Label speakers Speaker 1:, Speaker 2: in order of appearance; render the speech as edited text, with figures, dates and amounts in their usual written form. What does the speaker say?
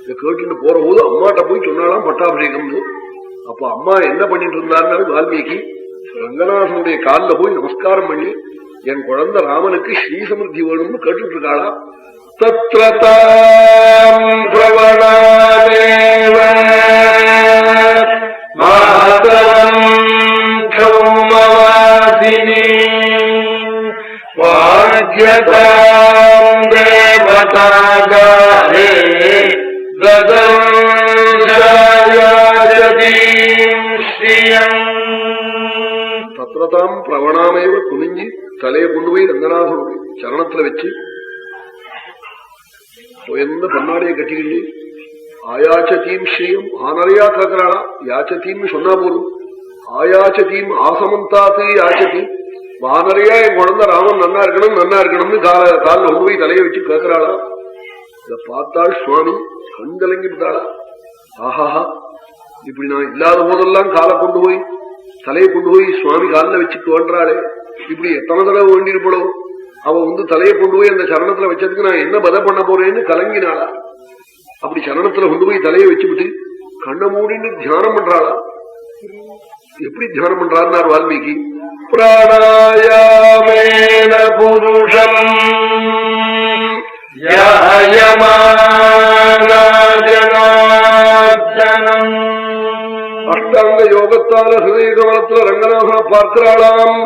Speaker 1: இதை கேட்டுட்டு போற போது அம்மாட்ட போய் சொன்னாலாம் பட்டாபிஷேகம்னு. அப்ப அம்மா என்ன பண்ணிட்டு இருந்தாருன்னாலும் வால்மீகி ரங்கநாதனுடைய காலில் போய் நமஸ்காரம் பண்ணி என் குழந்தை ராமனுக்கு ஸ்ரீ சமிருத்தி வேணும்னு கேட்டுட்டு இருக்காளா. தத்ரதாம் பிரவணாதேவ மாதரம் கௌமவாசினி வாஜ்யதாம் தேவதாகாரே தத்ரதாம் பிரவணாமேவ குனிஞ்சி தலையை கொண்டு போய் ரங்கநாதனுடைய சரணத்துல வச்சு உயர்ந்த பன்னாடைய கட்டிக்கிட்டு ஆயாச்சதீம் ஸ்ரீயம் ஆனரையா கேட்கிறாளா. யாச்சதீம்னு சொன்னா போதும். ஆயாச்சதீம் ஆசமந்தாத்து யாச்சதீம் வானரையா என் குழந்தை ராமன் நன்னா இருக்கணும் நன்னா இருக்கணும்னு காலில் கொண்டு போய் தலையை வச்சு கேட்கிறாளா. இதை பார்த்தாள் சுவாமி கண் கலங்கி விட்டாளா. ஆஹாஹா, இப்படி நான் இல்லாத போதெல்லாம் காலை கொண்டு போய் தலையை கொண்டு போய் சுவாமி காலில் வச்சுட்டு வேண்டாளே, இப்படி எத்தனை தடவை வேண்டியிருப்படோ. அவ தலையை கொண்டு போய் அந்த சரணத்துல வச்சதுக்கு நான் என்ன பத பண்ண போறேன்னு கலங்கினாளா. அப்படி சரணத்துல கொண்டு போய் தலையை வச்சுவிட்டு கண்ணை மூடின்னு தியானம் பண்றாளா. எப்படி தியானம் பண்றாருன்னார் வால்மீகி. பிராணாயாமேன புருஷம் அஷ்டாங்க யோகத்தால ஹிருதய கமலத்துல ரங்கநாதனை பார்க்கிறாளாம்.